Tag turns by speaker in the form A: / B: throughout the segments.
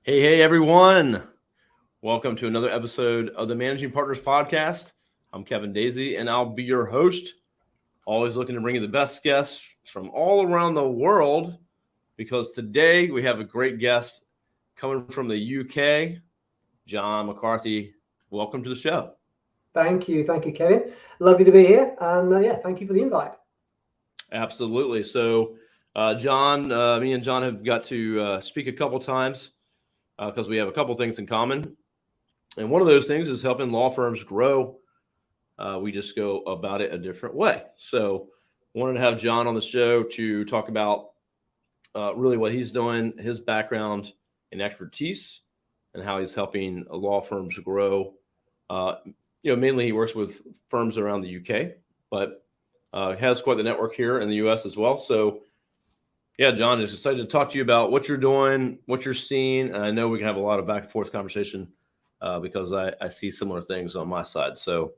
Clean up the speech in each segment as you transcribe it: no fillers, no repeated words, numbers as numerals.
A: Hey, everyone. Welcome to another episode of the Managing Partners Podcast. I'm Kevin Daisey, and I'll be your host. Always looking to bring you the best guests from all around the world, because today we have a great guest coming from the UK, John McCarthy. Welcome to the show.
B: Thank you, Kevin. Lovely to be here, and thank you for the invite.
A: Absolutely. So, John, me and John have got to speak a couple times because we have a couple things in common. And one of those things is helping law firms grow. We just go about it a different way. So wanted to have John on the show to talk about really what he's doing, his background and expertise, and how he's helping law firms grow. Mainly he works with firms around the UK, but has quite the network here in the US as well. So yeah, John is excited to talk to you about what you're doing, what you're seeing. And I know we can have a lot of back and forth conversation because I see similar things on my side. So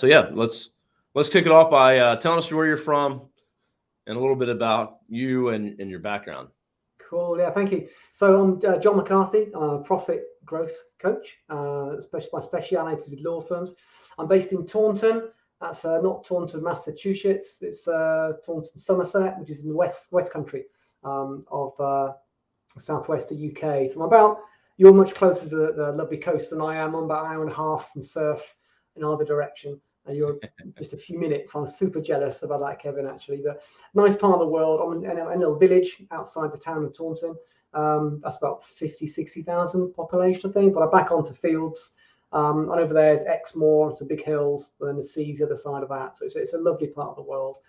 A: yeah, let's kick it off by telling us where you're from and a little bit about you and your background.
B: Cool. Yeah, thank you. So I'm John McCarthy. I'm a profit growth coach. My speciality is with law firms. I'm based in Taunton. That's not Taunton, Massachusetts. It's Taunton, Somerset, which is in the west country of southwest of UK. So you're much closer to the lovely coast than I am. I'm about an hour and a half from surf in either direction, and you're just a few minutes. I'm super jealous about that, Kevin, actually. But nice part of the world. I'm in a little village outside the town of Taunton. That's about 60,000 population, I think. But I'm back onto fields. And over there is Exmoor, it's a big hills, and then the sea's the other side of that. So it's a lovely part of the world.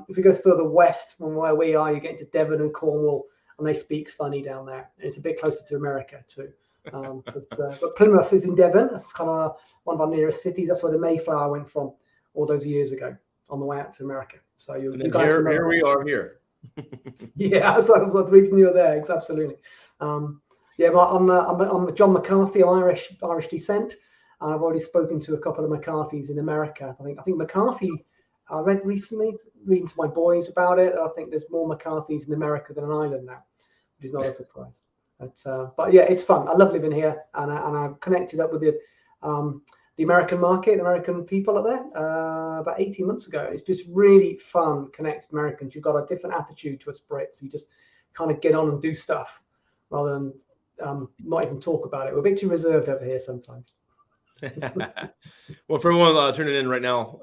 B: If you go further west from where we are, you get into Devon and Cornwall, and they speak funny down there. And it's a bit closer to America too. But Plymouth is in Devon. That's kind of one of our nearest cities. That's where the Mayflower went from all those years ago on the way out to America. So you guys
A: here we are here.
B: Yeah, that's the reason you're there. It's absolutely. Yeah, but I'm John McCarthy, Irish descent, and I've already spoken to a couple of McCarthys in America. I think McCarthy. I read recently, reading to my boys about it. I think there's more McCarthys in America than in Ireland now, which is not a surprise. But yeah, it's fun. I love living here, and I've connected up with the American market, the American people up there about 18 months ago. It's just really fun connecting Americans. You've got a different attitude to us Brits. You just kind of get on and do stuff rather than not even talk about it. We're a bit too reserved over here sometimes.
A: Well, for everyone tuning in right now,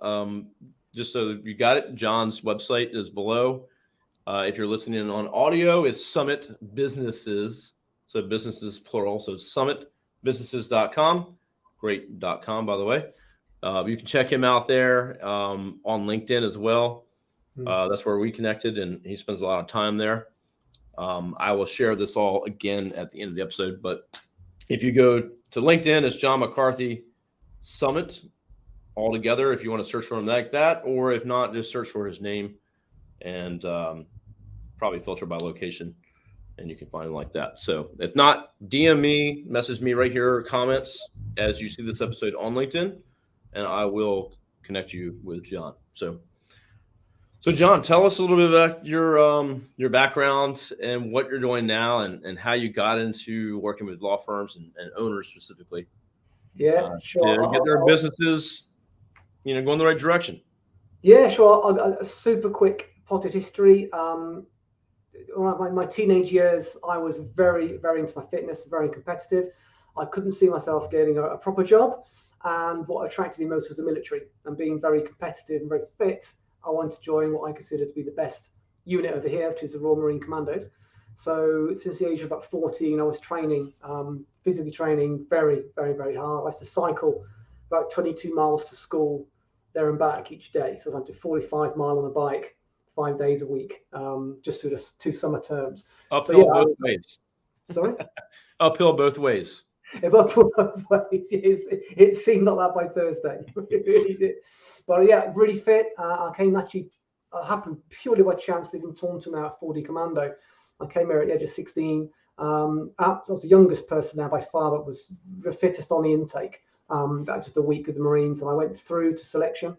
A: just so that you got it, John's website is below. If you're listening on audio, it's Summit Businesses. So businesses plural. So summitbusinesses.com. Great.com, by the way. You can check him out there on LinkedIn as well. That's where we connected, and he spends a lot of time there. I will share this all again at the end of the episode, but if you go to LinkedIn, it's John McCarthy Summit all together if you want to search for him like that, or if not, just search for his name and probably filter by location, and you can find him like that. So if not, DM me, message me right here, comments as you see this episode on LinkedIn, and I will connect you with John. So John, tell us a little bit about your background and what you're doing now, and how you got into working with law firms and owners specifically.
B: Yeah, sure.
A: To get their businesses, go in the right direction.
B: Yeah, sure. A super quick potted history. My teenage years, I was very, very into my fitness, very competitive. I couldn't see myself getting a proper job, and what attracted me most was the military. And being very competitive and very fit, I wanted to join what I consider to be the best unit over here, which is the Royal Marine Commandos. So since the age of about 14, I was training, physically training very, very, very hard. I used to cycle about 22 miles to school there and back each day. So I was up to 45 miles on a bike 5 days a week, just through the 2 summer terms.
A: Uphill both ways.
B: Sorry?
A: Uphill both ways.
B: Uphill both ways. It seemed like that by Thursday. But yeah, really fit. I came actually, happened purely by chance, living in Taunton now at 4D Commando. I came here at the age of 16. I was the youngest person there by far, but was the fittest on the intake. About just a week with the Marines, and I went through to selection,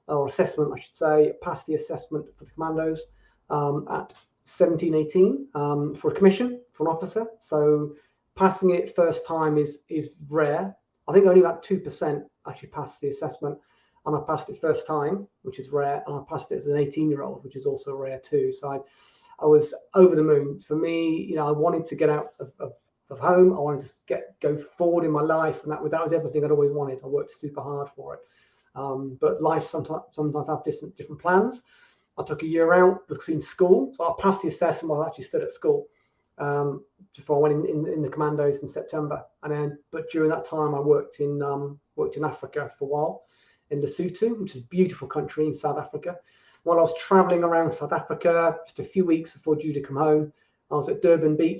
B: or assessment, I should say, passed the assessment for the Commandos at 17, 18 for a commission. for an officer. So passing it first time is rare. I think only about 2% actually passed the assessment, and I passed it first time, which is rare, and I passed it as an 18-year-old, which is also rare too. So I was over the moon. For me, I wanted to get out of home. I wanted to go forward in my life, and that was everything I'd always wanted. I worked super hard for it. But life sometimes have different plans. I took a year out between school, so I passed the assessment while I actually stood at school before I went in the commandos in September. But during that time, I worked in Africa for a while, in Lesotho, which is a beautiful country in South Africa. While I was traveling around South Africa, just a few weeks before due to come home, I was at Durban Bay,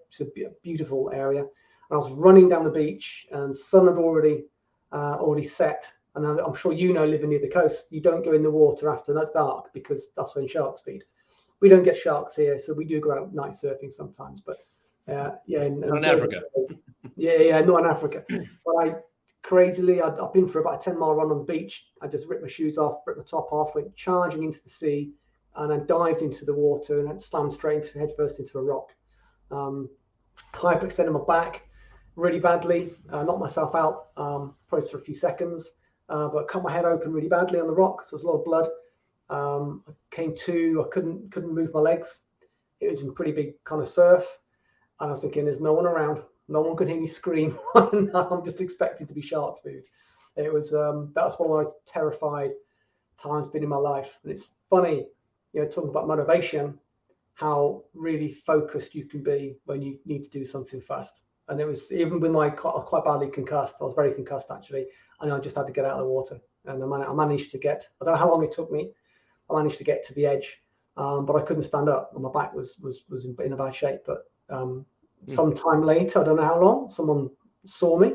B: which is a beautiful area. And I was running down the beach, and sun had already set. And I'm sure living near the coast, you don't go in the water after dark because that's when sharks feed. We don't get sharks here, so we do go out night surfing sometimes. But
A: not in Africa.
B: Not in Africa. But I've been for about a 10-mile run on the beach. I just ripped my shoes off, ripped my top off, went charging into the sea, and then dived into the water and then slammed straight head first into a rock. Hyperextended my back really badly, knocked myself out probably for a few seconds, but cut my head open really badly on the rock, so there's a lot of blood. I came to, I couldn't move my legs. It was a pretty big kind of surf, and I was thinking, there's no one around. No one could hear me scream. I'm just expected to be shark food. It was that's one of the most terrified times been in my life. And it's funny, talking about motivation, how really focused you can be when you need to do something fast. And it was even with my quite badly concussed. I was very concussed actually, and I just had to get out of the water. And I managed to get. I don't know how long it took me. I managed to get to the edge, but I couldn't stand up, and my back was in a bad shape. But sometime later, I don't know how long, someone saw me,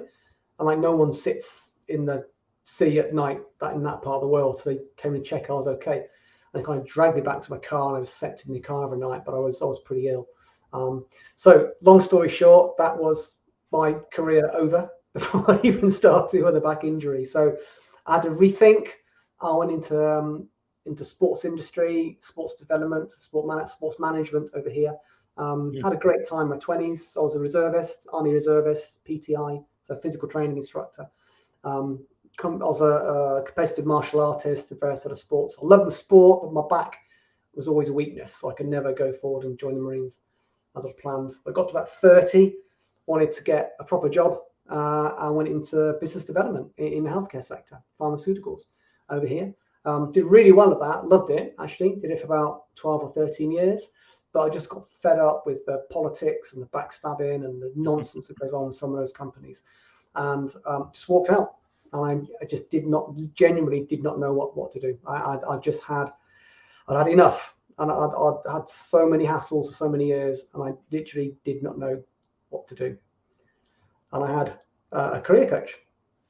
B: and no one sits in the sea at night in that part of the world, so they came and check I was okay, and they kind of dragged me back to my car, and I was slept in the car every night, but I was pretty ill. So long story short, that was my career over before I even started with a back injury. So I had to rethink. I went into sports industry, sports development, sports management over here. Had a great time in my 20s. I was a reservist, Army reservist, PTI, so physical training instructor. I was a competitive martial artist of various sort of sports. I loved the sport, but my back was always a weakness, so I could never go forward and join the Marines as I planned. I got to about 30, wanted to get a proper job. I went into business development in the healthcare sector, pharmaceuticals over here. Did really well at that, loved it actually, did it for about 12 or 13 years. But I just got fed up with the politics and the backstabbing and the nonsense that goes on with some of those companies, and just walked out. And I just genuinely did not know what to do. I'd had enough, and I'd had so many hassles for so many years, and I literally did not know what to do. And I had a career coach.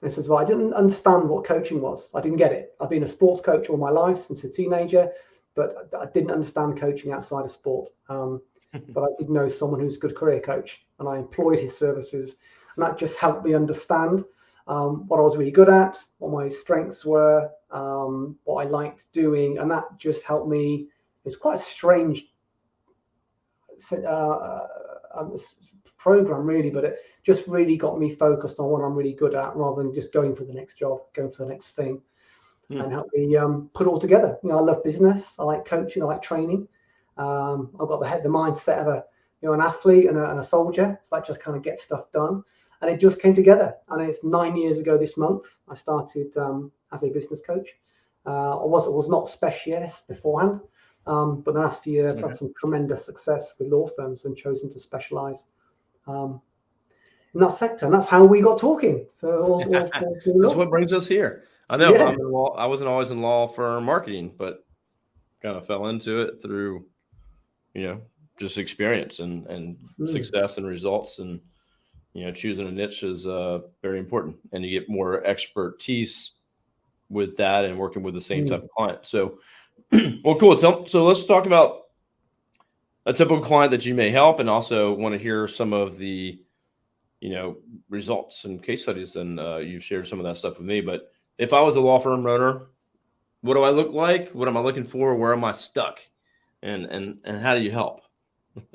B: And he says, well, I didn't understand what coaching was. I didn't get it. I've been a sports coach all my life since a teenager, but I didn't understand coaching outside of sport. But I did know someone who's a good career coach, and I employed his services, and that just helped me understand what I was really good at, what my strengths were, what I liked doing, and that just helped me. It's quite a strange program, really, but it just really got me focused on what I'm really good at, rather than just going for the next job, going for the next thing. And help me put it all together. I love business. I like coaching. I like training. I've got the mindset of an athlete and a soldier. So that just kind of gets stuff done. And it just came together. And it's 9 years ago this month I started as a business coach. I was not a specialist beforehand, but the last few years I've had some tremendous success with law firms and chosen to specialize in that sector. And that's how we got talking. So
A: that's what brings us here. I know. Yeah. I wasn't always in law firm marketing, but kind of fell into it through, just experience and success and results. And, choosing a niche is very important. And you get more expertise with that and working with the same type of client. So, well, cool. So let's talk about a typical client that you may help, and also want to hear some of the, results and case studies. And you've shared some of that stuff with me, but if I was a law firm owner, what do I look like? What am I looking for? Where am I stuck? And how do you help?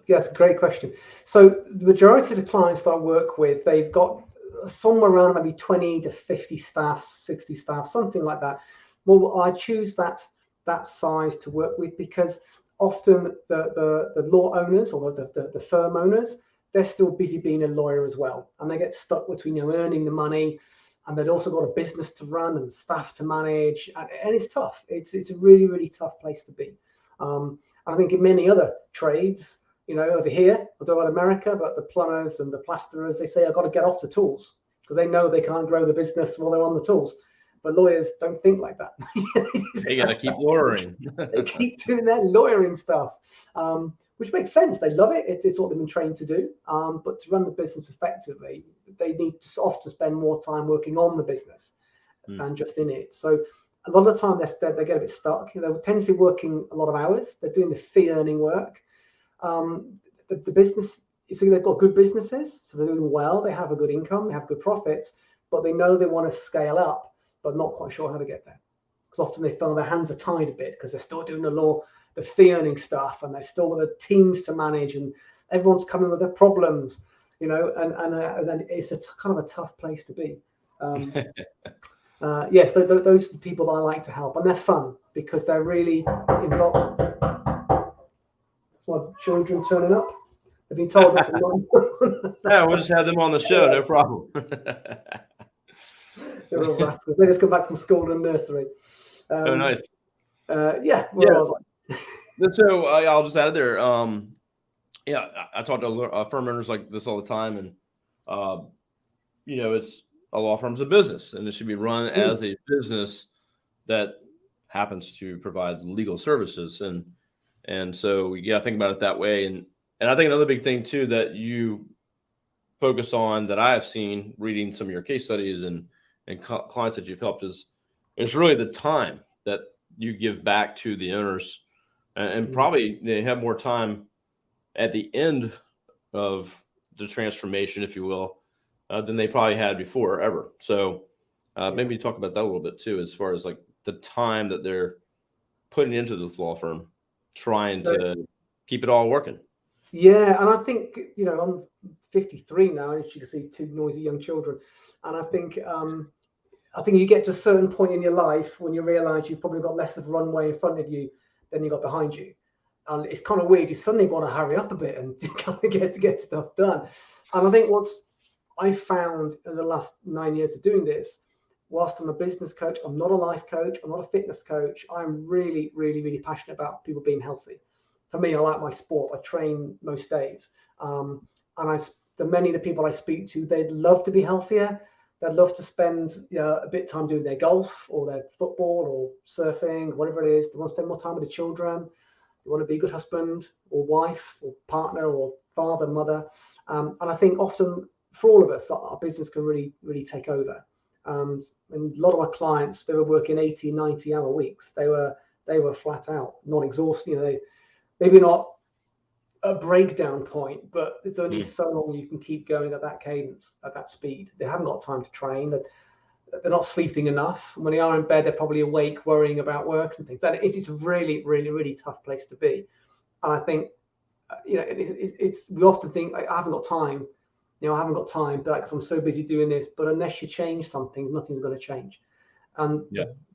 B: Yes, great question. So the majority of the clients that I work with, they've got somewhere around maybe 20 to 50 staff, 60 staff, something like that. Well, I choose that size to work with because often the law owners or the firm owners, they're still busy being a lawyer as well. And they get stuck between earning the money and they've also got a business to run and staff to manage. And it's tough. It's a really, really tough place to be. I think in many other trades, over here, I don't know about America, but the plumbers and the plasterers, they say, I've got to get off the tools because they know they can't grow the business while they're on the tools. But lawyers don't think like that.
A: They got to keep lawyering.
B: They keep doing their lawyering stuff, which makes sense. They love it. It's what they've been trained to do. But to run the business effectively, they need to often spend more time working on the business than just in it. So a lot of the time they get a bit stuck. They tend to be working a lot of hours. They're doing the fee earning work. The business, so they've got good businesses, so they're doing well. They have a good income, they have good profits, but they know they want to scale up, but not quite sure how to get there. Because often they feel their hands are tied a bit because they're still doing the fee earning stuff, and they're still got the teams to manage, and everyone's coming with their problems, and then it's kind of a tough place to be. Yes, those are the people that I like to help, and they're fun because they're really involved. My children turning up. They've been told not to.
A: Yeah, we'll just have them on the show, no problem.
B: They're all rascals. They just come back from school and nursery.
A: Oh, nice.
B: Yeah.
A: So I'll just add there. I talk to firm owners like this all the time, and it's a law firm's a business, and it should be run as a business that happens to provide legal services, and so think about it that way. And I think another big thing too that you focus on that I have seen reading some of your case studies and clients that you've helped is really the time that you give back to the owners, and probably they have more time at the end of the transformation, if you will, than they probably had before ever. So maybe talk about that a little bit too, as far as like the time that they're putting into this law firm, trying to keep it all working.
B: Yeah, and I think I'm 53 now, as you can see, two noisy young children, and I think you get to a certain point in your life when you realise you've probably got less of runway in front of you than you got behind you, and it's kind of weird. You suddenly want to hurry up a bit and kind of get stuff done. And I think what's I found in the last 9 years of doing this, whilst I'm a business coach, I'm not a life coach, I'm not a fitness coach. I'm really, really, really passionate about people being healthy. For me, I like my sport. I train most days. And many of the people I speak to, they'd love to be healthier. They'd love to spend a bit of time doing their golf or their football or surfing, whatever it is. They want to spend more time with the children. They want to be a good husband or wife or partner or father, mother. And I think often for all of us, our business can really, really take over. And a lot of my clients, they were working 80, 90-hour weeks. They were flat out, not exhausted. Maybe not a breakdown point, but it's only so long you can keep going at that cadence, at that speed. They haven't got time to train. They're not sleeping enough. And when they are in bed, they're probably awake, worrying about work and things. It's a really, really, really tough place to be. And I think, we often think, I haven't got time. I haven't got time, because I'm so busy doing this. But unless you change something, nothing's going to change. And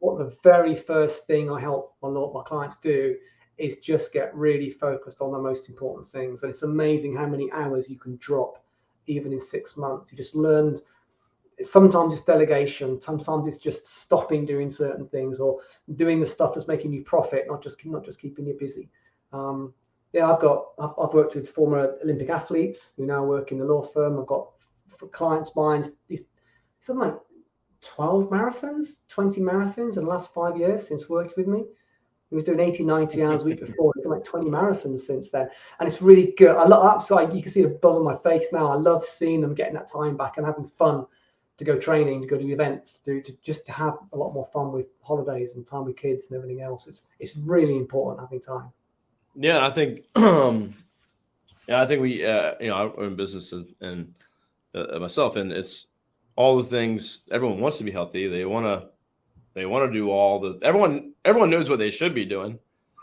B: what the very first thing I help a lot of my clients do is just get really focused on the most important things. And it's amazing how many hours you can drop, even in 6 months. You just learned. Sometimes it's delegation. Sometimes it's just stopping doing certain things or doing the stuff that's making you profit, not just keeping you busy. I've worked with former Olympic athletes who now work in the law firm. I've got clients of mine, something like 12 marathons, 20 marathons in the last 5 years since working with me. He was doing 80, 90 hours a week before. He's done like 20 marathons since then. And it's really good. I love, so you can see the buzz on my face now. I love seeing them getting that time back and having fun to go training, to go to events, to have a lot more fun with holidays and time with kids and everything else. It's really important having time.
A: Yeah, I think we, I own businesses and myself, and it's all the things. Everyone wants to be healthy. They want to do all the. Everyone knows what they should be doing,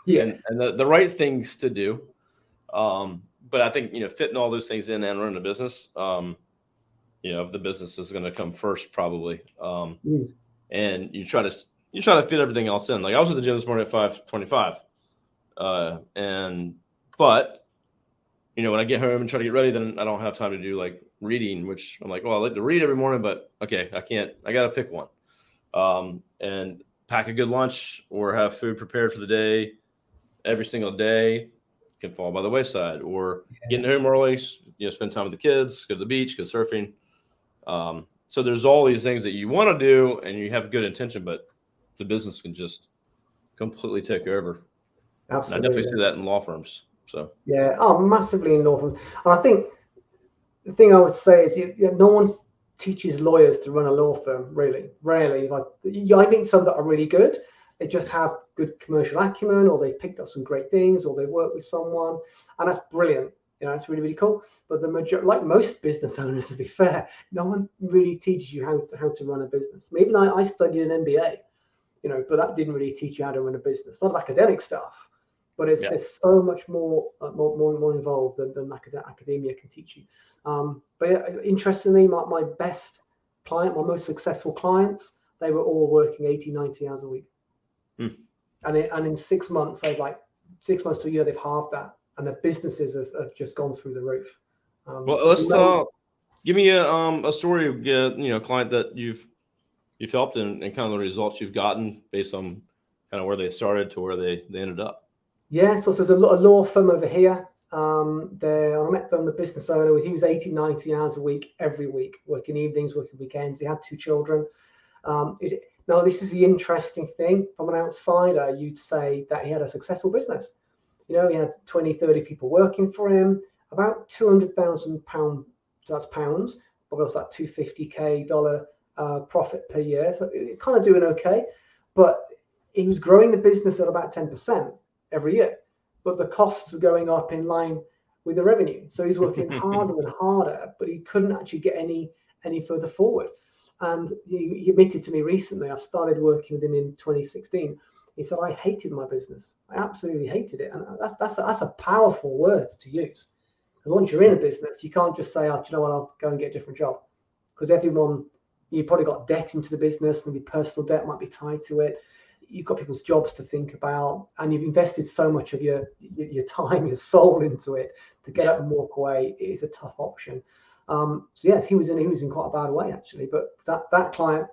A: and the right things to do. but I think, fitting all those things in and running a business, the business is going to come first probably. And you try to fit everything else in. Like I was at the gym this morning at 5:25. But when I get home and try to get ready, then I don't have time to do like reading, which I'm like, well, I like to read every morning, but okay, I got to pick one. And pack a good lunch or have food prepared for the day every single day can fall by the wayside, or getting home early, spend time with the kids, go to the beach, go surfing. So there's all these things that you want to do and you have good intention, but the business can just completely take over.
B: Absolutely.
A: And I definitely see that in law firms. So
B: massively in law firms. And I think the thing I would say is no one teaches lawyers to run a law firm, really. Rarely. I meet some that are really good. They just have good commercial acumen, or they've picked up some great things, or they work with someone, and that's brilliant. It's really, really cool. But the majority, like most business owners, to be fair, no one really teaches you how to run a business. Even I studied an MBA, but that didn't really teach you how to run a business. Not academic stuff, but there's so much more involved than academia can teach you. But interestingly, my best client, my most successful clients, they were all working 80, 90 hours a week. And in 6 months, 6 months to a year, they've halved that, and their businesses have just gone through the roof.
A: Well, let's give me a story of a client that you've helped and kind of the results you've gotten based on kind of where they started to where they ended up.
B: Yeah, so there's a law firm over here. I met them, the business owner. He was 80, 90 hours a week, every week, working evenings, working weekends. He had 2 children. Now, this is the interesting thing. From an outsider, you'd say that he had a successful business. He had 20, 30 people working for him, about £200,000, so that's pounds, but also that $250K profit per year. So kind of doing okay, but he was growing the business at about 10% every year, but the costs were going up in line with the revenue. So he's working harder and harder, but he couldn't actually get any further forward. And he admitted to me recently, I started working with him in 2016. He said, I hated my business. I absolutely hated it. And that's a powerful word to use. Because once you're in a business, you can't just say, do you know what, I'll go and get a different job. Because you've probably got debt into the business, maybe personal debt might be tied to it. You've got people's jobs to think about, and you've invested so much of your time, your soul into it. To get up and walk away, it is a tough option. So yes, he was in quite a bad way actually. But that client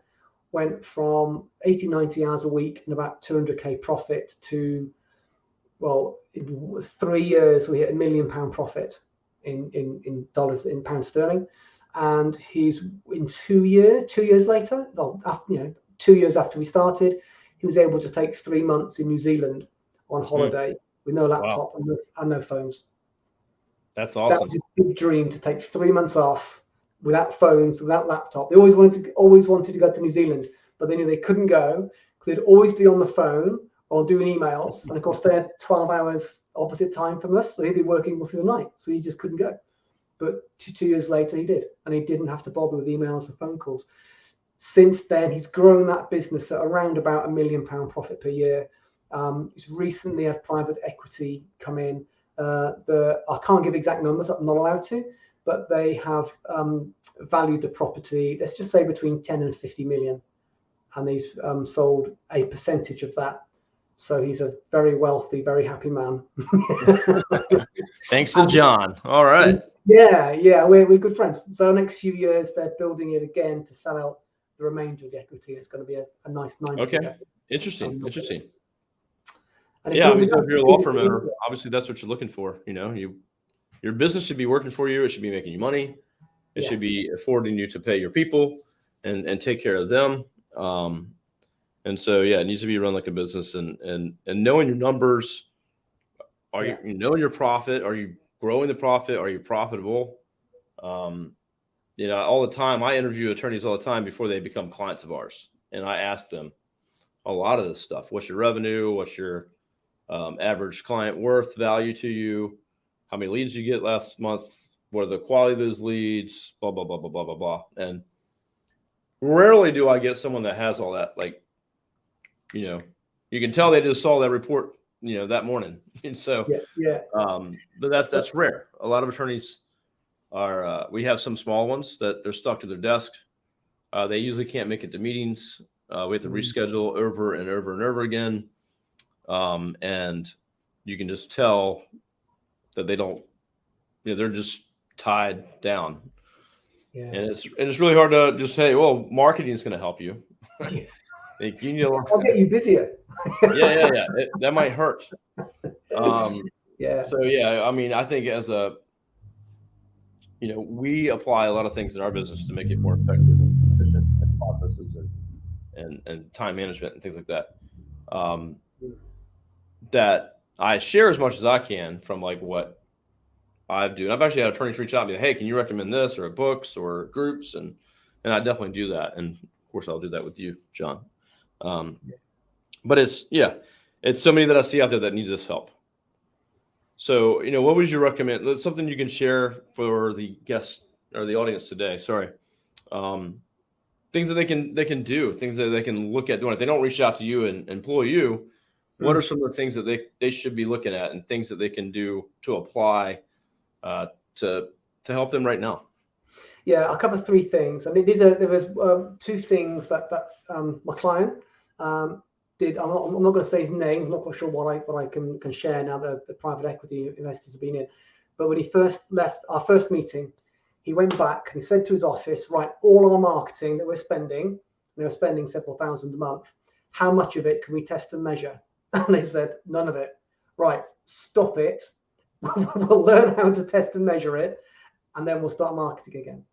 B: went from 80, 90 hours a week and about 200K profit to, well, in 3 years we hit £1 million profit in dollars, in pound sterling, and he's in 2 years later, 2 years after we started, he was able to take 3 months in New Zealand on holiday with no laptop and no phones.
A: That's awesome.
B: That was his big dream, to take 3 months off without phones, without laptop. They always wanted to go to New Zealand, but they knew they couldn't go because they'd always be on the phone or doing emails. And of course, they're 12 hours opposite time from us, so he'd be working all through the night. So he just couldn't go. But 2 years later, he did, and he didn't have to bother with emails and phone calls. Since then, he's grown that business at around about £1 million profit per year. He's recently had private equity come in. I can't give exact numbers, I'm not allowed to, but they have valued the property, let's just say between 10 and 50 million. And he's sold a percentage of that. So he's a very wealthy, very happy man.
A: Thanks to John. All right.
B: Yeah, we're good friends. So the next few years, they're building it again to sell out the remainder of the equity. It's going to be a nice 9.
A: Okay. Interesting.
B: And
A: yeah, obviously, if you're a law firm owner, obviously that's what you're looking for. Your business should be working for you. It should be making you money. It should be affording you to pay your people and take care of them. And so, it needs to be run like a business and knowing your numbers. Are you knowing your profit? Are you growing the profit? Are you profitable? All the time, I interview attorneys all the time before they become clients of ours. And I ask them a lot of this stuff. What's your revenue? What's your average client worth value to you? How many leads you get last month? What are the quality of those leads? Blah, blah, blah, blah, blah, blah, blah. And rarely do I get someone that has all that. Like, you can tell they just saw that report that morning. And so,
B: yeah.
A: but that's rare. A lot of attorneys are, we have some small ones that they're stuck to their desk. They usually can't make it to meetings. We have to reschedule over and over and over again. And you can just tell that they don't, they're just tied down.
B: Yeah.
A: And it's really hard to just say, well, marketing is going to help you.
B: I'll get you busier.
A: Yeah. That might hurt.
B: Yeah.
A: So yeah, I mean, I think as we apply a lot of things in our business to make it more effective and efficient, and processes and time management and things like that. That I share as much as I can from like what I do. And I've actually had attorneys reach out and be like, hey, can you recommend this or books or groups? And I definitely do that. And of course I'll do that with you, John. But it's so many that I see out there that need this help. So, what would you recommend? That's something you can share for the guests or the audience today. Sorry. Things that they can do, things that they can look at doing. If they don't reach out to you and employ you, what are some of the things that they should be looking at and things that they can do to apply to help them right now?
B: Yeah, I'll cover three things. I mean, there was two things that my client did. I'm not going to say his name. I'm not quite sure what I can share now that the private equity investors have been in. But when he first left our first meeting, he went back and he said to his office, right, all our marketing that we're spending, they were spending several thousand a month, how much of it can we test and measure? And they said, none of it. Right, stop it. We'll learn how to test and measure it, and then we'll start marketing again.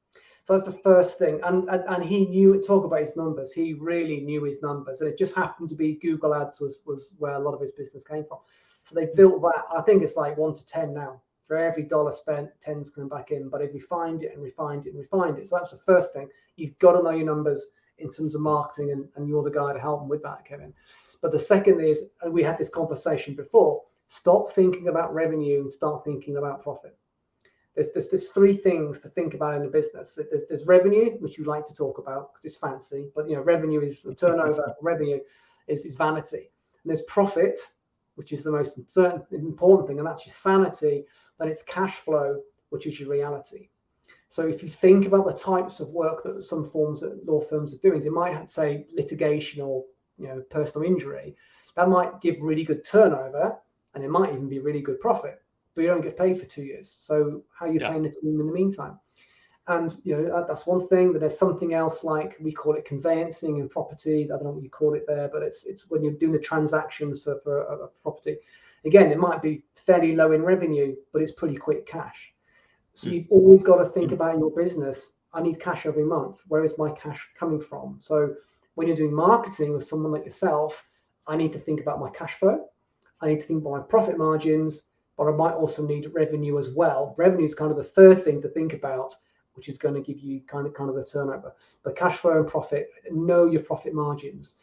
B: So that's the first thing. And he knew, talk about his numbers. He really knew his numbers. And it just happened to be Google Ads was where a lot of his business came from. So they built that. I think it's like 1 to 10 now. For every dollar spent, 10's coming back in. But if we find it and refined it and refined it. So that's the first thing. You've got to know your numbers in terms of marketing, and you're the guy to help them with that, Kevin. But the second is, and we had this conversation before, stop thinking about revenue and start thinking about profit. There's three things to think about in a business. There's revenue, which you like to talk about because it's fancy, but revenue is the turnover. Revenue is vanity. And there's profit, which is the most important thing, and that's your sanity. Then it's cash flow, which is your reality. So if you think about the types of work that some forms that law firms are doing, they might have, say, litigation or personal injury. That might give really good turnover, and it might even be really good profit, but you don't get paid for 2 years. So how are you paying the team in the meantime? And that's one thing. But there's something else, like we call it conveyancing and property. I don't know what you call it there, but it's when you're doing the transactions for a property. Again, it might be fairly low in revenue, but it's pretty quick cash. So you've always got to think about your business. I need cash every month. Where is my cash coming from? So when you're doing marketing with someone like yourself, I need to think about my cash flow. I need to think about my profit margins, but I might also need revenue as well. Revenue is kind of the third thing to think about, which is going to give you kind of the turnover. But cash flow and profit, know your profit margins.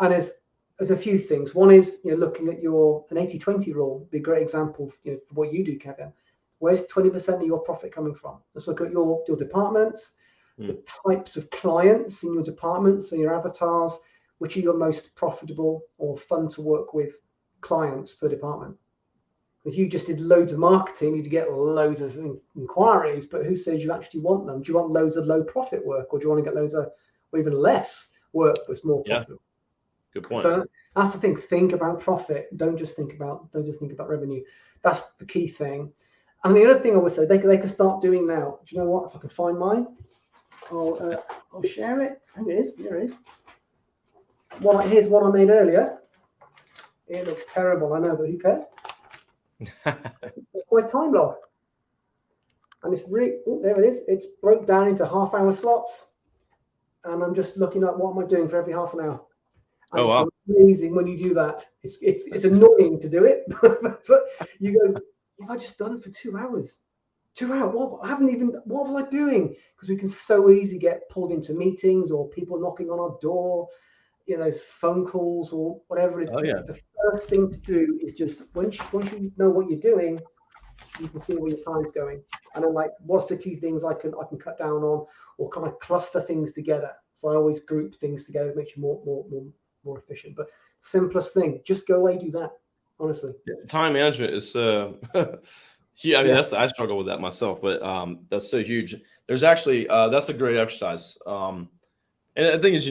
B: And there's a few things. One is looking at an 80-20 rule, would be a great example for what you do, Kevin. Where's 20% of your profit coming from? Let's look at your departments, the types of clients in your departments and your avatars, which are your most profitable or fun to work with clients per department. If you just did loads of marketing, you'd get loads of inquiries, but who says you actually want them? Do you want loads of low profit work, or do you want to get loads of, or even less work that's more profitable?
A: Good point.
B: So that's the thing. Think about profit. Don't just think about revenue. That's the key thing. And the other thing I would say, they can start doing now. Do you know what? If I can find mine, I'll share it. Here it is. Here it is. Here's one I made earlier. It looks terrible, I know, but who cares? It's my time log. And it's really, there it is. It's broke down into half-hour slots. And I'm just looking at what am I doing for every half an hour. And
A: wow.
B: It's amazing when you do that. It's annoying to do it, but you go, what have I just done for 2 hours? 2 hours. What was I doing? Because we can so easily get pulled into meetings or people knocking on our door, those phone calls or whatever it is. The first thing to do is just once you know what you're doing, you can see where your time's going. And then what's the few things I can cut down on, or kind of cluster things together. So I always group things together, it makes you more efficient. But simplest thing, just go away, do that. honestly.
A: Time management is I mean, I struggle with that myself, but that's so huge. There's actually that's a great exercise. And the thing is,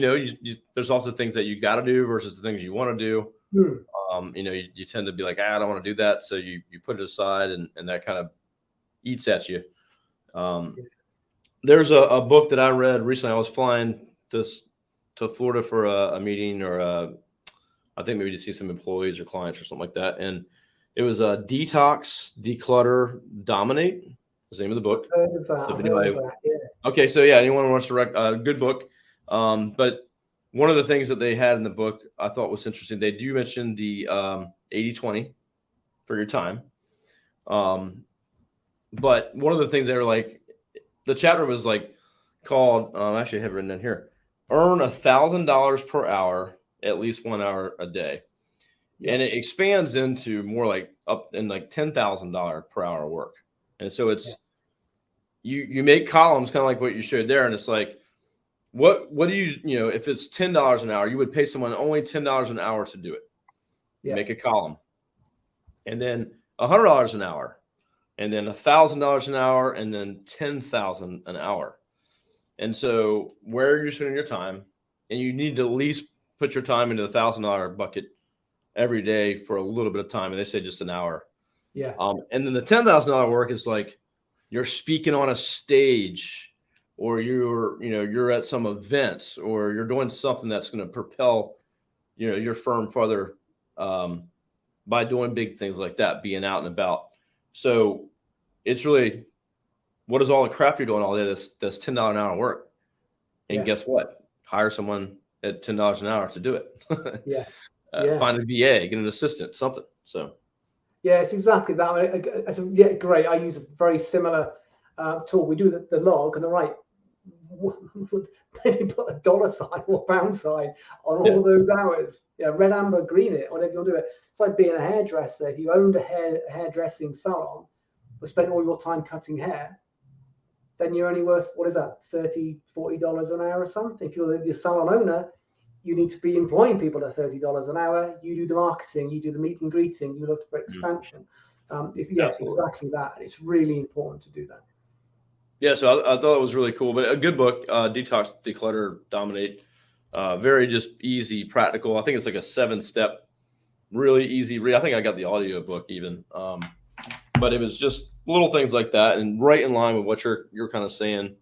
A: there's also things that you got to do versus the things you want to do. You tend to be like, I don't want to do that, so you put it aside, and that kind of eats at you. There's a book that I read recently. I was flying to Florida for a meeting, or I think maybe to see some employees or clients or something like that, and it was Detox, Declutter, Dominate. Was the name of the book. Okay, so yeah, anyone wants to good book. But one of the things that they had in the book I thought was interesting. They do mention the 80-20 for your time. But one of the things they were like, the chapter was like called, actually I have it written in here, earn $1,000 per hour, at least 1 hour a day. And it expands into more like up in like $10,000 per hour work. And so it's, you make columns kind of like what you showed there. And it's like, what do you if it's $10 an hour, you would pay someone only $10 an hour to do it. Make a column. And then $100 an hour, and then $1,000 an hour, and then $10,000 an hour. And so where are you spending your time? And you need to at least put your time into the $1,000 bucket every day for a little bit of time. And they say just an hour. And then the $10,000 work is like you're speaking on a stage, or you're at some events, or you're doing something that's going to propel your firm further by doing big things like that, being out and about. So it's really, what is all the crap you're doing all day that's $10 an hour work? And guess what? Hire someone at $10 an hour to do it. Find a VA, get an assistant, something. So
B: it's exactly that. Great. I use a very similar tool. We do the log, and maybe put a dollar sign or pound sign on all those hours. Red, amber, green it, whatever you'll do it. It's like being a hairdresser. If you owned a hairdressing salon, or spent all your time cutting hair, then you're only worth, what is that, $30, $40 an hour or something. If you're the salon owner, you need to be employing people at $30 an hour. You do the marketing, you do the meet and greeting, you look for expansion. Exactly that. It's really important to do that.
A: Yeah, so I thought it was really cool, but a good book, Detox, Declutter, Dominate. Very just easy, practical. I think it's like a 7-step, really easy read. I think I got the audio book even, but it was just little things like that, and right in line with what you're kind of saying,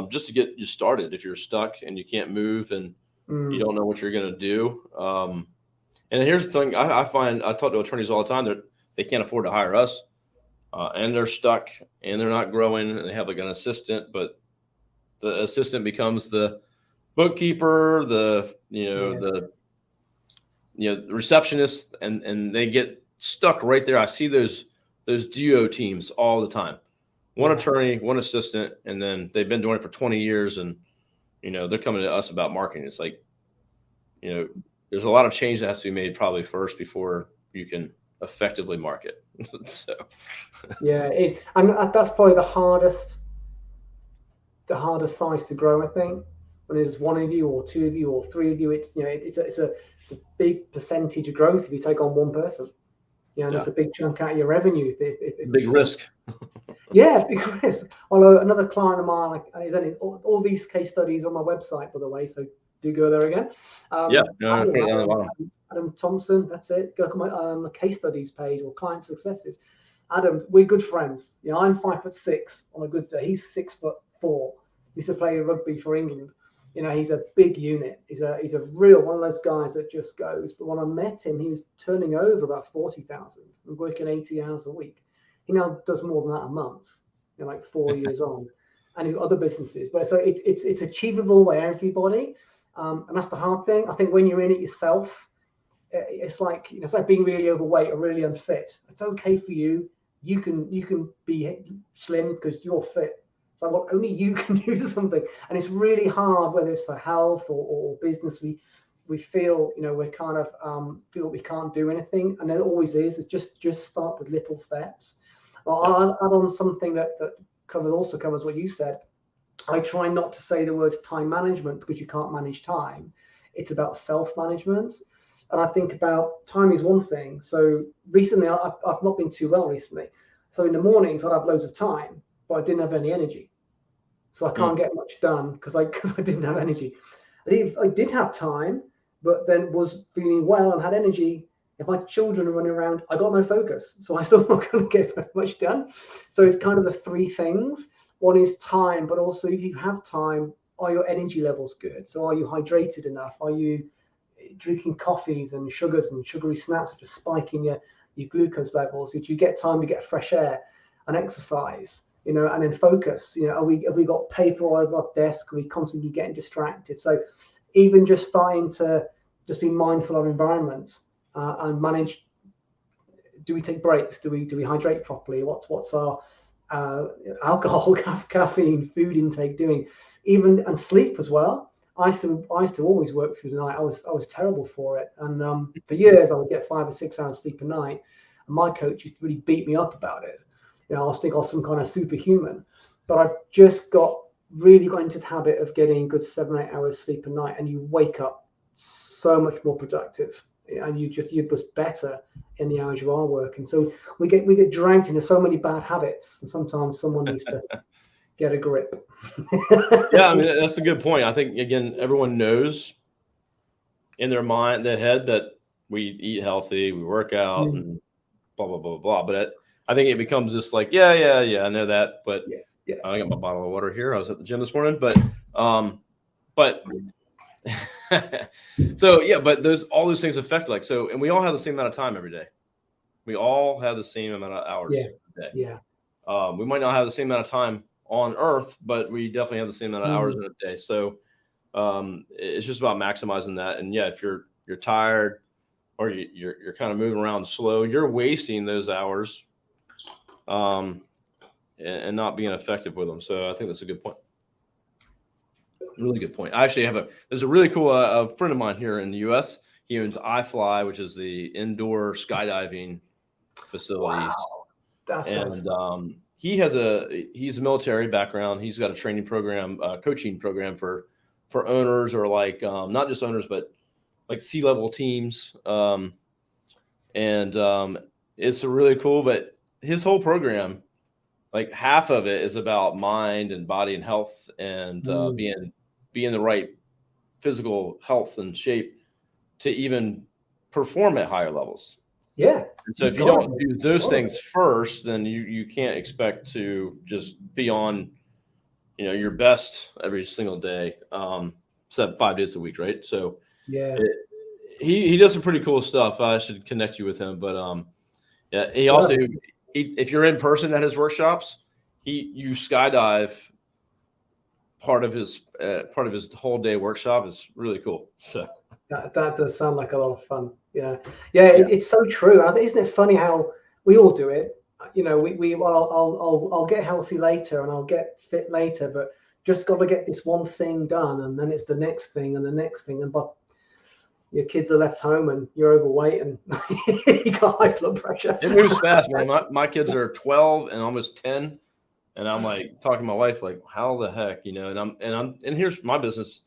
A: just to get you started. If you're stuck and you can't move and you don't know what you're going to do, and here's the thing: I find I talk to attorneys all the time that they can't afford to hire us. And they're stuck and they're not growing, and they have like an assistant, but the assistant becomes the bookkeeper, the receptionist, and they get stuck right there. I see those duo teams all the time. One attorney, one assistant, and then they've been doing it for 20 years, and they're coming to us about marketing. It's like, there's a lot of change that has to be made probably first before you can effectively market. So
B: it is, and that's probably the hardest size to grow. I think when there's one of you or two of you or three of you, it's a big percentage of growth if you take on one person. It's a big chunk out of your revenue. If
A: big risk.
B: Big risk. Although another client of mine, all these case studies on my website, by the way, so do go there again. Adam Thompson, that's it. Go on my case studies page or client successes. Adam, we're good friends. I'm 5'6" on a good day. He's 6'4". Used to play rugby for England. He's a big unit. He's a real one of those guys that just goes. But when I met him, he was turning over about 40,000 and working 80 hours a week. He now does more than that a month. Like 4 years on, and he's got other businesses. But so it's achievable by everybody, and that's the hard thing. I think when you're in it yourself, it's like being really overweight or really unfit. It's okay for you. You can be slim because you're fit. So what only you can do something, and it's really hard, whether it's for health or business. We feel we're kind of feel we can't do anything, and it always is. It's just start with little steps. Well, I'll add on something that also covers what you said. I try not to say the words time management because you can't manage time. It's about self-management. And I think about time is one thing. So recently, I've not been too well recently. So in the mornings, I'd have loads of time, but I didn't have any energy. So I can't get much done because I didn't have energy. And if I did have time, but then was feeling well and had energy, if my children are running around, I got no focus. So I'm still not going to get very much done. So it's kind of the three things. One is time, but also if you have time, are your energy levels good? So are you hydrated enough? Are you drinking coffees and sugars and sugary snacks, which are spiking your glucose levels? Did you get time to get fresh air and exercise? And then focus. Have we got paper all over our desk? Are we constantly getting distracted? So even just starting to just be mindful of environments and manage. Do we take breaks? Do we hydrate properly? What's our alcohol, caffeine, food intake doing? And sleep as well. I used to always work through the night. I was terrible for it, and for years I would get 5 or 6 hours sleep a night. And my coach used to really beat me up about it. I was thinking I was some kind of superhuman, but I've just really got into the habit of getting good 7 or 8 hours sleep a night, and you wake up so much more productive, and you're just better in the hours you are working. So we get dragged into so many bad habits, and sometimes someone needs to get a grip.
A: Yeah, I mean, that's a good point. I think, again, everyone knows in their mind, their head, that we eat healthy, we work out, and blah, blah, blah, blah. But I think it becomes just like, yeah, I know that. But
B: yeah.
A: I got my bottle of water here. I was at the gym this morning. But so, yeah, but all those things affect, like, so, and we all have the same amount of time every day. We all have the same amount of hours a day.
B: Yeah.
A: We might not have the same amount of time on Earth, but we definitely have the same amount of hours in a day. So it's just about maximizing that. And yeah, if you're tired or you're kind of moving around slow, you're wasting those hours and not being effective with them. So I think that's a good point. Really good point. I actually there's a really cool a friend of mine here in the US. He owns iFly, which is the indoor skydiving facilities.
B: Wow.
A: And he's a military background. He's got a training program, coaching program for owners, or like not just owners, but like C-level teams. It's really cool. But his whole program, like half of it is about mind and body and health, and being the right physical health and shape to even perform at higher levels.
B: Yeah.
A: And so if you don't do those things first, then you can't expect to just be on, your best every single day, 5 days a week, right? So
B: yeah,
A: he does some pretty cool stuff. I should connect you with him, but yeah, he also if you're in person at his workshops, you skydive. Part of his whole day workshop is really cool. So
B: that does sound like a lot of fun. Yeah. It's so true. Isn't it funny how we all do it? I'll get healthy later and I'll get fit later, but just got to get this one thing done, and then it's the next thing and the next thing, but your kids are left home and you're overweight and you got high blood pressure.
A: It moves fast, man. My kids are 12 and almost 10. And I'm like talking to my wife, like, how the heck, and here's my business.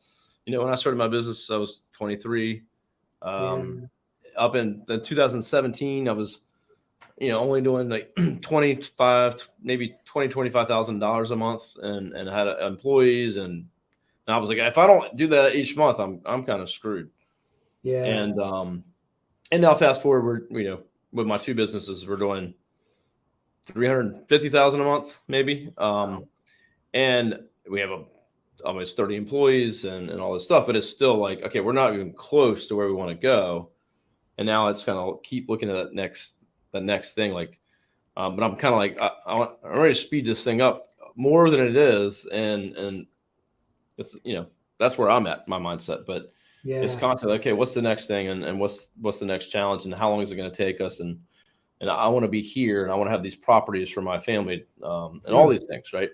A: When I started my business, I was 23. Up in 2017, I was, only doing like 25, maybe $25,000 a month, and I had employees, and I was like, if I don't do that each month, I'm kind of screwed.
B: Yeah.
A: And now fast forward, with my two businesses, we're doing 350,000 a month, maybe. And we have almost 30 employees and all this stuff, but it's still like, okay, we're not even close to where we want to go. And now it's kind of keep looking at the next thing. Like, but I'm kind of like, I'm ready to speed this thing up more than it is. And it's, that's where I'm at, my mindset, but it's constantly, okay, what's the next thing? And what's the next challenge, and how long is it going to take us? And I want to be here, and I want to have these properties for my family, and all these things, right?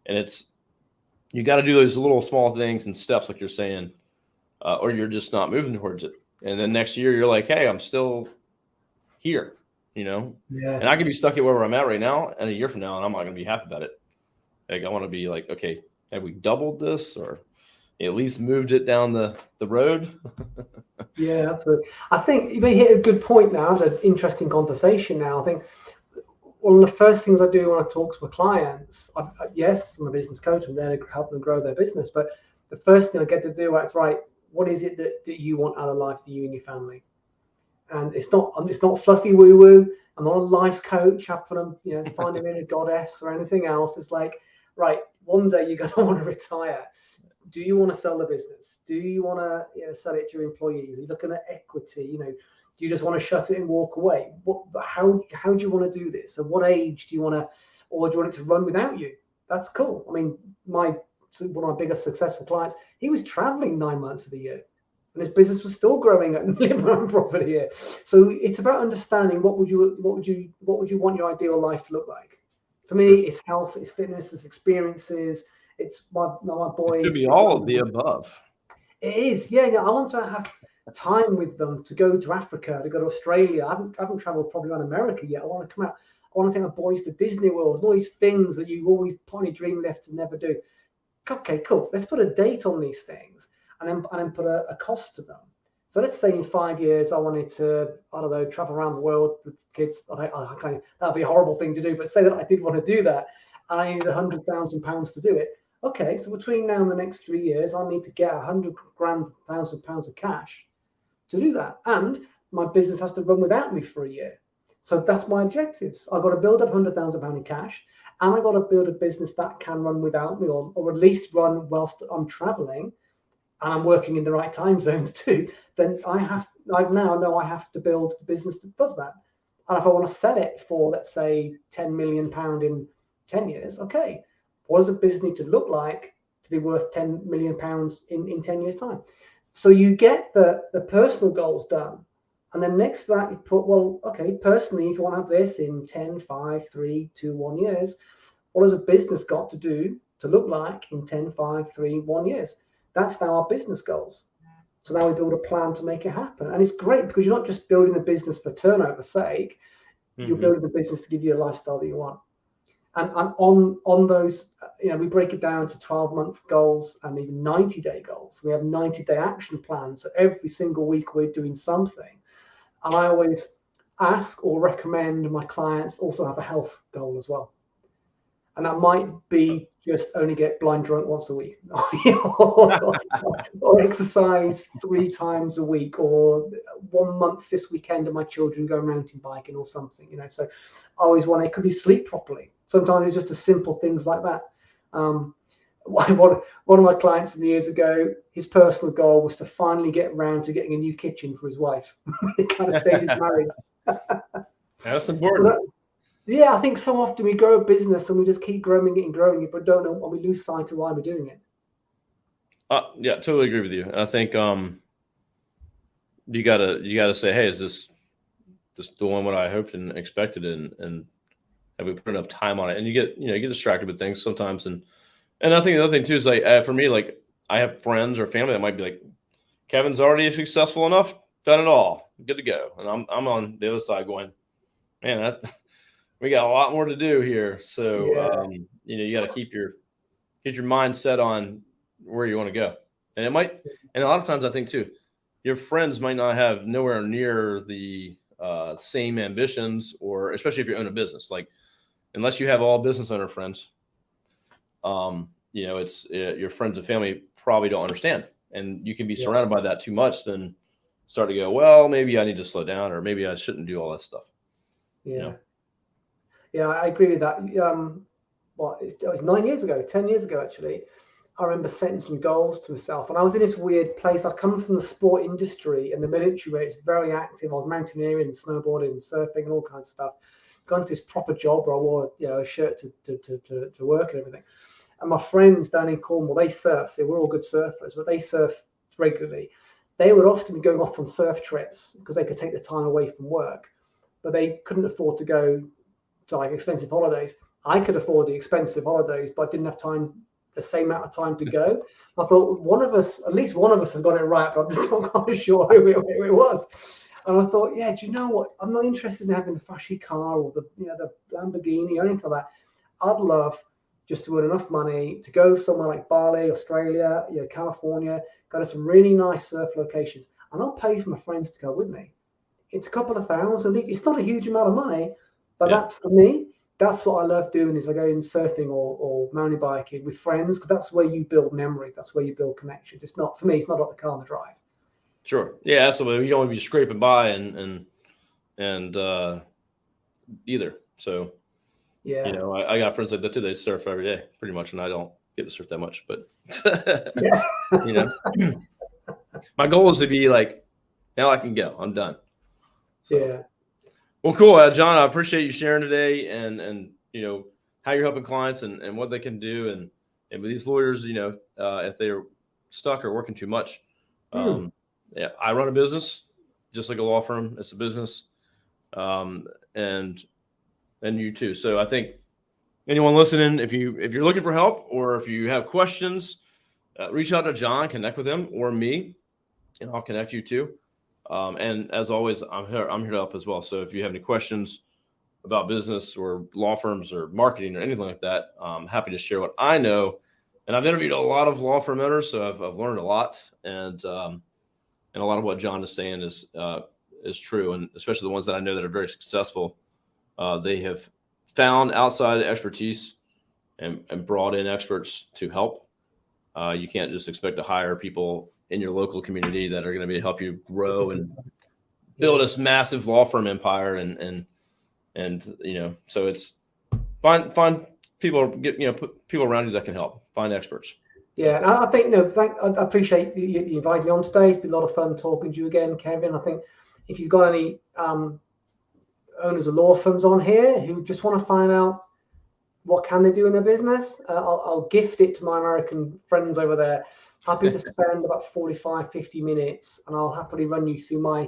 A: And you got to do those little small things and steps, like you're saying, or you're just not moving towards it. And then next year, you're like, hey, I'm still here, And I could be stuck at where I'm at right now, and a year from now, and I'm not going to be happy about it. Like, I want to be like, okay, have we doubled this, or at least moved it down the road.
B: Yeah, absolutely. I think you may hit a good point now. It's an interesting conversation now. I think one of the first things I do when I talk to my clients, yes, I'm a business coach. I'm there to help them grow their business. But the first thing I get to do is, right, what is it that you want out of life for you and your family? And it's not fluffy woo woo. I'm not a life coach. I put them, find them in a goddess or anything else. It's like, right, one day you're going to want to retire. Do you want to sell the business? Do you want to sell it to your employees? Are you looking at equity? Do you just want to shut it and walk away? How do you want to do this? At what age do you want to, or do you want it to run without you? That's cool. I mean, one of my biggest successful clients, he was traveling 9 months of the year, and his business was still growing at £1 million profit a year. So it's about understanding what would you want your ideal life to look like. For me, it's health, it's fitness, it's experiences. It's my boys.
A: It should be all of the above.
B: It is, yeah. I want to have time with them, to go to Africa, to go to Australia. I haven't traveled probably around America yet. I want to come out. I want to take my boys to Disney World and all these things that you always put on your dream list to never do. Okay, cool. Let's put a date on these things and then put a cost to them. So let's say in 5 years I wanted to, I don't know, travel around the world with kids. That'd be a horrible thing to do, but say that I did want to do that, and I needed £100,000 to do it. Okay, so between now and the next 3 years, I need to get £100,000 of cash to do that. And my business has to run without me for a year. So that's my objectives. I've got to build up £100,000 in cash, and I've got to build a business that can run without me, or at least run whilst I'm traveling and I'm working in the right time zones too. Then I now know I have to build the business that does that. And if I want to sell it for, let's say, £10 million in 10 years, okay, what does a business need to look like to be worth £10 million in 10 years' time? So you get the personal goals done. And then next to that, you put, well, okay, personally, if you want to have this in 10, 5, 3, 2, 1 years, what has a business got to do to look like in 10, 5, 3, 1 years? That's now our business goals. So now we build a plan to make it happen. And it's great because you're not just building a business for turnover's sake. Mm-hmm. You're building a business to give you a lifestyle that you want. And on those, we break it down to 12-month goals and even 90-day goals. We have 90-day action plans. So every single week we're doing something. And I always ask or recommend my clients also have a health goal as well. And that might be just only get blind drunk once a week, or exercise 3 times a week, or 1 month this weekend of my children go mountain biking or something. So I always want, it could be sleep properly. Sometimes it's just as simple things like that. One of my clients some years ago, his personal goal was to finally get around to getting a new kitchen for his wife. He kind of saved his marriage.
A: That's important.
B: Yeah, I think so often we grow a business and we just keep growing it, but don't know, and we lose sight of why we're doing it.
A: Yeah, totally agree with you. I think you gotta say, hey, is this doing what I hoped and expected, and have we put enough time on it? And you get distracted with things sometimes, and I think the other thing too is like for me, like I have friends or family that might be like, Kevin's already successful enough, done it all, good to go, and I'm on the other side going, man, we got a lot more to do here. So, you got to keep your mind set on where you want to go. And and a lot of times I think too, your friends might not have nowhere near the same ambitions, or especially if you own a business, like unless you have all business owner friends, it's your friends and family probably don't understand. And you can be surrounded by that too much, then start to go, well, maybe I need to slow down, or maybe I shouldn't do all that stuff.
B: Yeah, I agree with that. It was 9 years ago, 10 years ago, actually. I remember setting some goals to myself, and I was in this weird place. I'd come from the sport industry and the military, where it's very active. I was mountaineering, snowboarding, surfing, and all kinds of stuff. Gone to this proper job where I wore, a shirt to work and everything. And my friends down in Cornwall, they surf. They were all good surfers, but they surf regularly. They would often be going off on surf trips because they could take the time away from work, but they couldn't afford to go to like expensive holidays. I could afford the expensive holidays, but I didn't have the same amount of time to go. I thought at least one of us has got it right, but I'm just not quite sure who it was. And I thought, do you know what? I'm not interested in having the flashy car or the Lamborghini or anything like that. I'd love just to earn enough money to go somewhere like Bali, Australia, California, go to some really nice surf locations, and I'll pay for my friends to go with me. It's a couple of thousand. It's not a huge amount of money, but that's, for me, that's what I love doing, is I go in surfing or mountain biking with friends, because that's where you build memories. That's where you build connections. It's not, for me, it's not like the car on the drive.
A: Sure. Yeah, absolutely. You don't want to be scraping by and either. So,
B: yeah,
A: I got friends like that too. They surf every day pretty much, and I don't get to surf that much, but my goal is to be like, now I can go. I'm done. So.
B: Yeah.
A: Well, cool. John, I appreciate you sharing today and how you're helping clients and what they can do. And with these lawyers, if they're stuck or working too much, I run a business just like a law firm. It's a business. And you too. So I think anyone listening, if you're looking for help or if you have questions, reach out to John, connect with him or me, and I'll connect you too. And as always, I'm here to help as well. So if you have any questions about business or law firms or marketing or anything like that, I'm happy to share what I know. And I've interviewed a lot of law firm owners, so I've learned a lot, and a lot of what John is saying is true. And especially the ones that I know that are very successful, they have found outside expertise and brought in experts to help. You can't just expect to hire people in your local community that are going to be help you grow and build this massive law firm empire. And so it's find people, put people around you that can help, find experts.
B: Yeah, and I think, I appreciate you inviting me on today. It's been a lot of fun talking to you again, Kevin. I think if you've got any owners of law firms on here who just want to find out what can they do in their business, I'll gift it to my American friends over there. Happy to spend about 45, 50 minutes, and I'll happily run you through my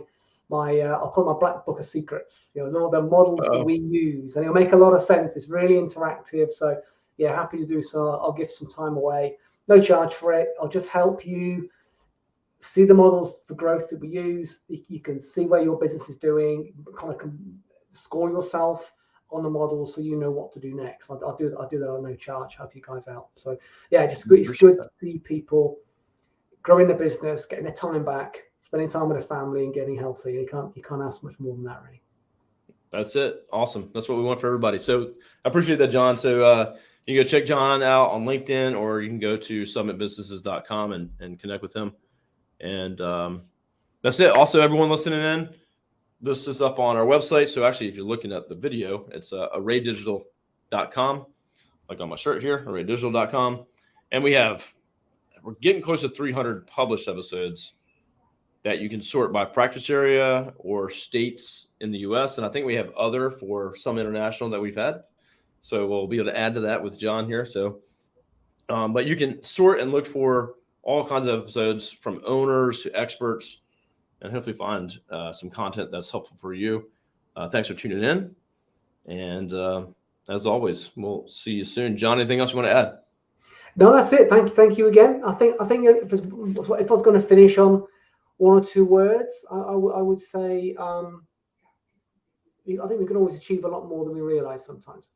B: I'll call it my black book of secrets. All the models that we use, and it'll make a lot of sense. It's really interactive. So yeah, happy to do so. I'll give some time away. No charge for it. I'll just help you see the models for growth that we use. You can see where your business is doing, kind of score yourself on the model so you know what to do next. I'll do that on no charge, help you guys out. So yeah, it's good to see people growing the business, getting their time back, spending time with their family and getting healthy. You can't ask much more than that, really.
A: That's it. Awesome. That's what we want for everybody. So I appreciate that, John. So you can go check John out on LinkedIn, or you can go to summitbusinesses.com and connect with him. And that's it. Also, everyone listening in, this is up on our website. So actually, if you're looking at the video, it's arraydigital.com, like on my shirt here, arraydigital.com. And we're getting close to 300 published episodes that you can sort by practice area or states in the U.S. And I think we have other for some international that we've had. So we'll be able to add to that with John here. So, but you can sort and look for all kinds of episodes from owners to experts, and hopefully find some content that's helpful for you. Thanks for tuning in. And as always, we'll see you soon. John, anything else you want to add?
B: No, that's it. Thank you again. I think if I was going to finish on one or two words, I would say I think we can always achieve a lot more than we realize sometimes.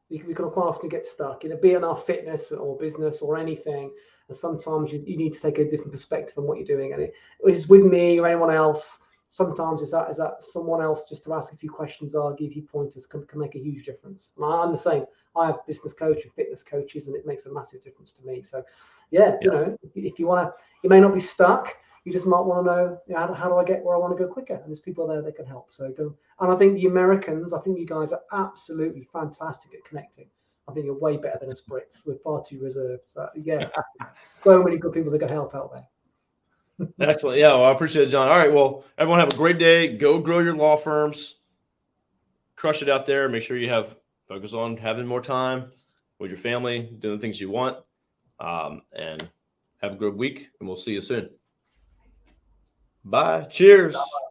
B: We can quite often get stuck, be it in our fitness or business or anything. And sometimes you need to take a different perspective on what you're doing. And it is with me or anyone else. Sometimes is that someone else just to ask a few questions, I'll give you pointers, can make a huge difference. And I'm the same. I have business coach and fitness coaches, and it makes a massive difference to me. So yeah. If you want to, you may not be stuck. You just might want to know, how do I get where I want to go quicker? And there's people there that can help. So go. And I think the Americans, I think you guys are absolutely fantastic at connecting. I think you're way better than us Brits. We're far too reserved. So yeah, so many good people that can help out there.
A: Excellent. Yeah, well, I appreciate it, John. All right. Well, everyone have a great day. Go grow your law firms. Crush it out there. Make sure you focus on having more time with your family, doing the things you want. And have a good week, and we'll see you soon. Bye. Cheers. Bye-bye.